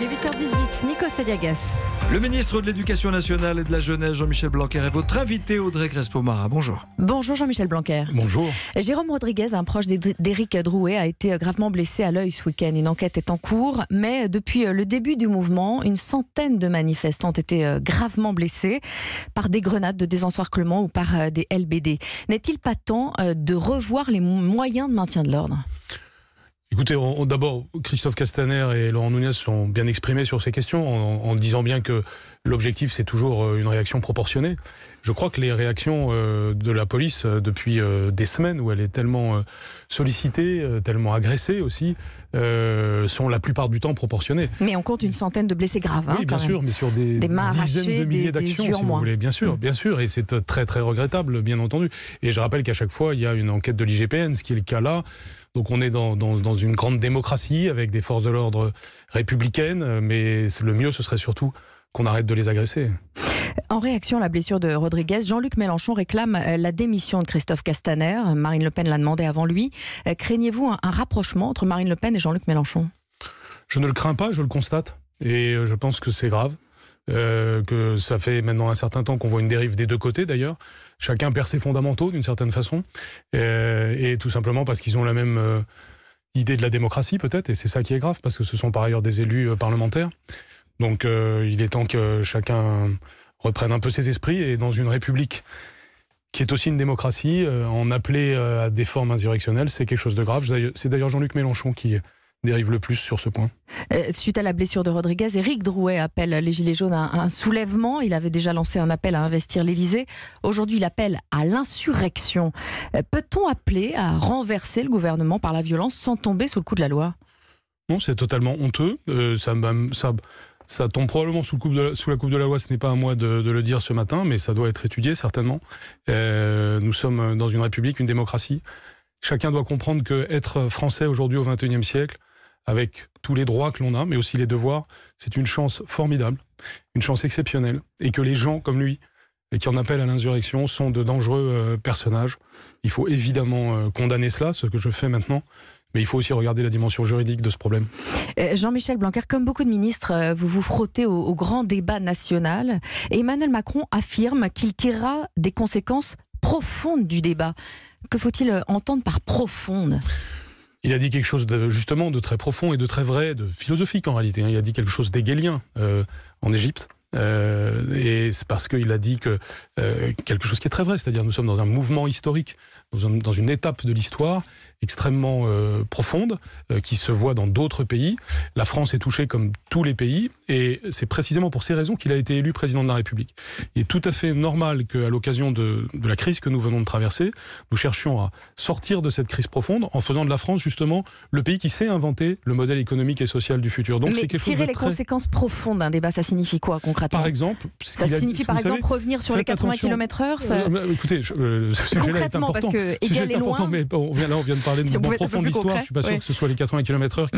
Il est 8h18, Nico Saliagas. Le ministre de l'Éducation nationale et de la jeunesse, Jean-Michel Blanquer, est votre invité, Audrey Crespo-Mara. Bonjour. Bonjour Jean-Michel Blanquer. Bonjour. Jérôme Rodriguez, un proche d'Éric Drouet, a été gravement blessé à l'œil ce week-end. Une enquête est en cours, mais depuis le début du mouvement, une centaine de manifestants ont été gravement blessés par des grenades de désencerclement ou par des LBD. N'est-il pas temps de revoir les moyens de maintien de l'ordre ? Écoutez, d'abord, Christophe Castaner et Laurent Nunez sont bien exprimés sur ces questions en disant bien que l'objectif, c'est toujours une réaction proportionnée. Je crois que les réactions de la police depuis des semaines, où elle est tellement sollicitée, tellement agressée aussi, sont la plupart du temps proportionnées. Mais on compte une centaine de blessés graves. Oui, bien sûr, mais sur des dizaines de milliers d'actions, si vous voulez. Bien sûr, et c'est très très regrettable, bien entendu. Et je rappelle qu'à chaque fois, il y a une enquête de l'IGPN, ce qui est le cas là. Donc on est dans une grande démocratie avec des forces de l'ordre républicaines, mais le mieux, ce serait surtout qu'on arrête de les agresser. En réaction à la blessure de Rodriguez, Jean-Luc Mélenchon réclame la démission de Christophe Castaner. Marine Le Pen l'a demandé avant lui. Craignez-vous un rapprochement entre Marine Le Pen et Jean-Luc Mélenchon ? Je ne le crains pas, je le constate. Et je pense que c'est grave. Que ça fait maintenant un certain temps qu'on voit une dérive des deux côtés d'ailleurs. Chacun perd ses fondamentaux d'une certaine façon. Et tout simplement parce qu'ils ont la même idée de la démocratie peut-être. Et c'est ça qui est grave, parce que ce sont par ailleurs des élus parlementaires. Donc il est temps que chacun reprenne un peu ses esprits, et dans une république qui est aussi une démocratie, en appeler à des formes insurrectionnelles, c'est quelque chose de grave. C'est d'ailleurs Jean-Luc Mélenchon qui dérive le plus sur ce point. Suite à la blessure de Rodriguez, Éric Drouet appelle les Gilets jaunes à un soulèvement. Il avait déjà lancé un appel à investir l'Élysée. Aujourd'hui, il appelle à l'insurrection. Peut-on appeler à renverser le gouvernement par la violence sans tomber sous le coup de la loi ? Non, c'est totalement honteux. Ça tombe probablement sous la coupe de la loi. Ce n'est pas à moi de le dire ce matin, mais ça doit être étudié certainement. Nous sommes dans une république, une démocratie. Chacun doit comprendre qu'être français aujourd'hui au XXIe siècle, avec tous les droits que l'on a, mais aussi les devoirs, c'est une chance formidable, une chance exceptionnelle, et que les gens comme lui, et qui en appellent à l'insurrection, sont de dangereux personnages. Il faut évidemment condamner cela, ce que je fais maintenant, mais il faut aussi regarder la dimension juridique de ce problème. Jean-Michel Blanquer, comme beaucoup de ministres, vous vous frottez au grand débat national. Et Emmanuel Macron affirme qu'il tirera des conséquences profondes du débat. Que faut-il entendre par profonde ? Il a dit quelque chose justement de très profond et de très vrai, de philosophique en réalité. Il a dit quelque chose d'hégelien en Égypte. Et c'est parce qu'il a dit quelque chose qui est très vrai, c'est-à-dire nous sommes dans un mouvement historique, dans une étape de l'histoire extrêmement profonde, qui se voit dans d'autres pays. La France est touchée comme tous les pays, et c'est précisément pour ces raisons qu'il a été élu président de la République. Il est tout à fait normal qu'à l'occasion de la crise que nous venons de traverser, nous cherchions à sortir de cette crise profonde en faisant de la France justement le pays qui sait inventer le modèle économique et social du futur. Donc, c'est quelque chose de tirer les conséquences profondes d'un débat, ça signifie quoi concrètement ? Par exemple, ça signifie par exemple revenir sur les 80 km/h ça... Écoutez, ce sujet-là est important. Parce que égal est loin. Mais on vient de parler de mouvement profond de l'histoire. Je ne suis pas sûr que ce soit les 80 km/h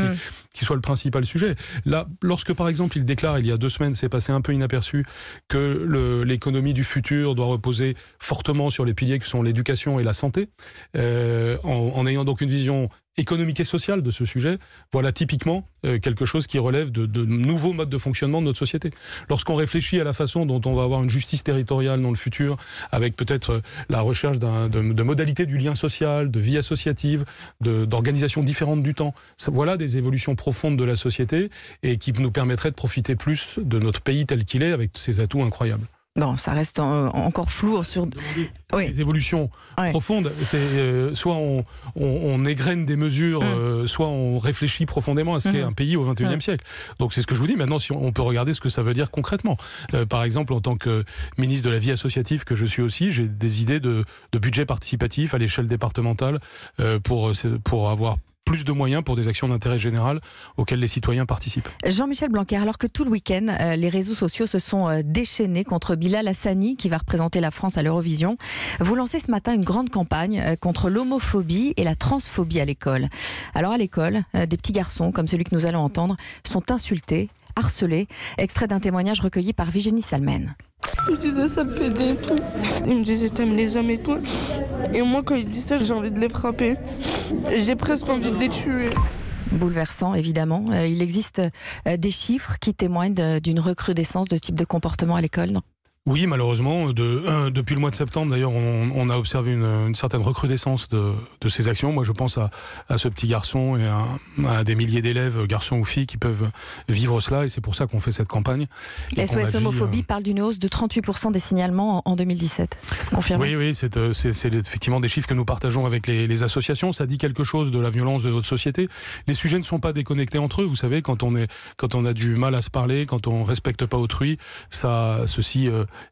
qui soit le principal sujet. Là, lorsque par exemple il déclare, il y a 2 semaines, c'est passé un peu inaperçu, que l'économie du futur doit reposer fortement sur les piliers que sont l'éducation et la santé, en ayant donc une vision économique et sociale de ce sujet, voilà typiquement quelque chose qui relève de nouveaux modes de fonctionnement de notre société. Lorsqu'on réfléchit à la façon dont on va avoir une justice territoriale dans le futur, avec peut-être la recherche de modalités du lien social, de vie associative, d'organisation différente du temps, voilà des évolutions profondes de la société et qui nous permettraient de profiter plus de notre pays tel qu'il est, avec ses atouts incroyables. Bon, ça reste encore flou sur... Les évolutions profondes, c'est soit on égrène des mesures, soit on réfléchit profondément à ce qu'est un pays au XXIe siècle. Donc c'est ce que je vous dis. Maintenant, si on peut regarder ce que ça veut dire concrètement. Par exemple, en tant que ministre de la vie associative que je suis aussi, j'ai des idées de budget participatif à l'échelle départementale pour avoir plus de moyens pour des actions d'intérêt général auxquelles les citoyens participent. Jean-Michel Blanquer, alors que tout le week-end, les réseaux sociaux se sont déchaînés contre Bilal Hassani, qui va représenter la France à l'Eurovision. Vous lancez ce matin une grande campagne contre l'homophobie et la transphobie à l'école. Alors à l'école, des petits garçons, comme celui que nous allons entendre, sont insultés, harcelés. Extrait d'un témoignage recueilli par Virginie Salmen. Je disais ça me pédait et tout. Il me disait t'aimes les hommes et tout. Et moi quand il dit ça j'ai envie de les frapper. J'ai presque envie de les tuer. Bouleversant, évidemment. Il existe des chiffres qui témoignent d'une recrudescence de ce type de comportement à l'école, non ? Oui, malheureusement, depuis le mois de septembre, d'ailleurs, on a observé une certaine recrudescence de ces actions. Moi, je pense à ce petit garçon et à des milliers d'élèves, garçons ou filles, qui peuvent vivre cela, et c'est pour ça qu'on fait cette campagne. SOS Homophobie parle d'une hausse de 38% des signalements en 2017. Confirmé ? Oui, c'est effectivement des chiffres que nous partageons avec les associations. Ça dit quelque chose de la violence de notre société. Les sujets ne sont pas déconnectés entre eux. Vous savez, quand on a du mal à se parler, quand on respecte pas autrui, ceci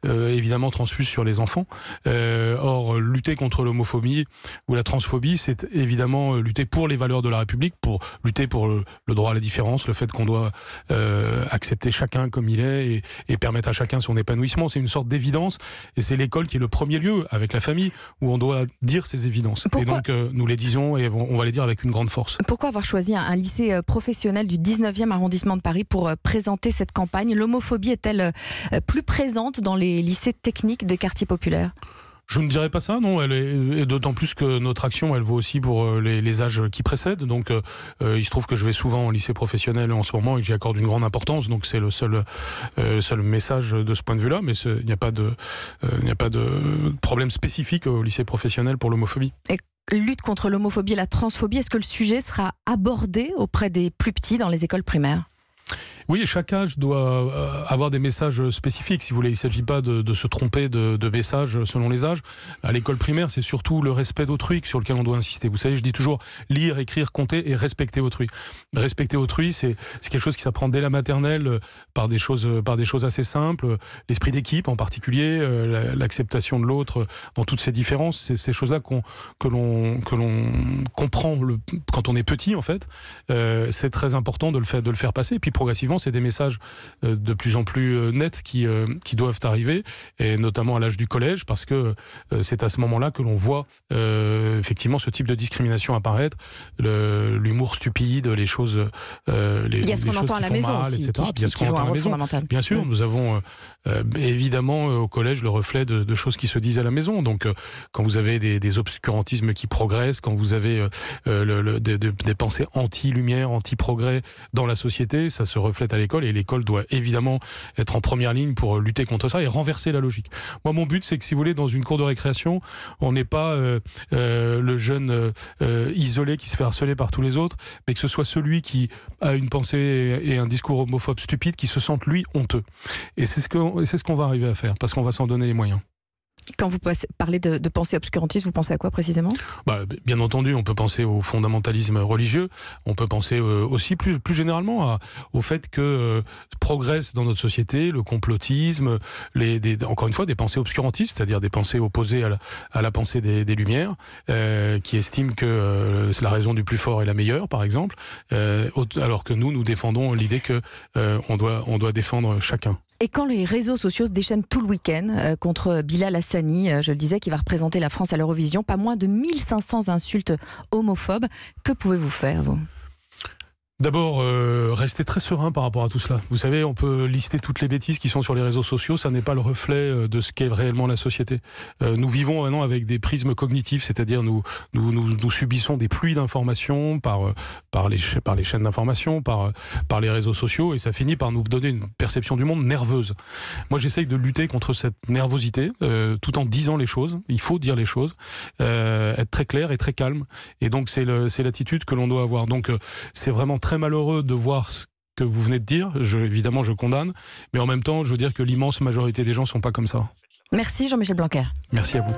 évidemment transfuse sur les enfants. Or, lutter contre l'homophobie ou la transphobie, c'est évidemment lutter pour les valeurs de la République, pour lutter pour le droit à la différence, le fait qu'on doit accepter chacun comme il est et permettre à chacun son épanouissement. C'est une sorte d'évidence, et c'est l'école qui est le premier lieu, avec la famille, où on doit dire ces évidences. Et donc, nous les disons et on va les dire avec une grande force. Pourquoi avoir choisi un lycée professionnel du 19e arrondissement de Paris pour présenter cette campagne ? L'homophobie est-elle plus présente dans les lycées techniques des quartiers populaires ? Je ne dirais pas ça, non. Et d'autant plus que notre action, elle vaut aussi pour les âges qui précèdent. Donc, il se trouve que je vais souvent au lycée professionnel en ce moment et j'y accorde une grande importance. Donc, c'est le seul message de ce point de vue-là. Mais il n'y a pas de problème spécifique au lycée professionnel pour l'homophobie. Et lutte contre l'homophobie et la transphobie, est-ce que le sujet sera abordé auprès des plus petits dans les écoles primaires ? Oui, chaque âge doit avoir des messages spécifiques, si vous voulez. Il ne s'agit pas de se tromper de messages selon les âges. À l'école primaire, c'est surtout le respect d'autrui sur lequel on doit insister. Vous savez, je dis toujours lire, écrire, compter et respecter autrui. Respecter autrui, c'est quelque chose qui s'apprend dès la maternelle par des choses assez simples. L'esprit d'équipe en particulier, l'acceptation de l'autre dans toutes ses différences. C'est ces choses-là que l'on comprend quand on est petit, en fait. C'est très important de le faire passer. Et puis progressivement, c'est des messages de plus en plus nets qui doivent arriver, et notamment à l'âge du collège, parce que c'est à ce moment-là que l'on voit effectivement ce type de discrimination apparaître, l'humour stupide, les choses il y a ce qu'on entend à la maison aussi, il y a ce qu'on entend à la maison. Bien sûr, nous avons évidemment au collège le reflet de choses qui se disent à la maison. Donc quand vous avez des obscurantismes qui progressent, quand vous avez des pensées anti-lumière, anti-progrès dans la société, ça se reflète à l'école, et l'école doit évidemment être en première ligne pour lutter contre ça et renverser la logique. Moi, mon but, c'est que, si vous voulez, dans une cour de récréation, on n'est pas le jeune isolé qui se fait harceler par tous les autres, mais que ce soit celui qui a une pensée et un discours homophobe stupide qui se sente, lui, honteux. Et c'est ce qu'on va arriver à faire, parce qu'on va s'en donner les moyens. Quand vous parlez de pensée obscurantiste, vous pensez à quoi précisément ? Bien entendu, on peut penser au fondamentalisme religieux, on peut penser aussi plus généralement au fait que progresse dans notre société le complotisme, encore une fois des pensées obscurantistes, c'est-à-dire des pensées opposées à la pensée des Lumières, qui estiment que la raison du plus fort est la meilleure, par exemple, alors que nous défendons l'idée que on doit défendre chacun. Et quand les réseaux sociaux se déchaînent tout le week-end contre Bilal Hassani, je le disais, qui va représenter la France à l'Eurovision, pas moins de 1500 insultes homophobes, que pouvez-vous faire, vous ? D'abord, rester très serein par rapport à tout cela. Vous savez, on peut lister toutes les bêtises qui sont sur les réseaux sociaux, ça n'est pas le reflet de ce qu'est réellement la société. Nous vivons maintenant avec des prismes cognitifs, c'est-à-dire nous subissons des pluies d'informations par les chaînes d'information, par les réseaux sociaux, et ça finit par nous donner une perception du monde nerveuse. Moi, j'essaye de lutter contre cette nervosité, tout en disant les choses. Il faut dire les choses, être très clair et très calme. Et donc, c'est l'attitude que l'on doit avoir. Donc, c'est vraiment très malheureux de voir ce que vous venez de dire. Évidemment, je condamne. Mais en même temps, je veux dire que l'immense majorité des gens ne sont pas comme ça. Merci Jean-Michel Blanquer. Merci à vous.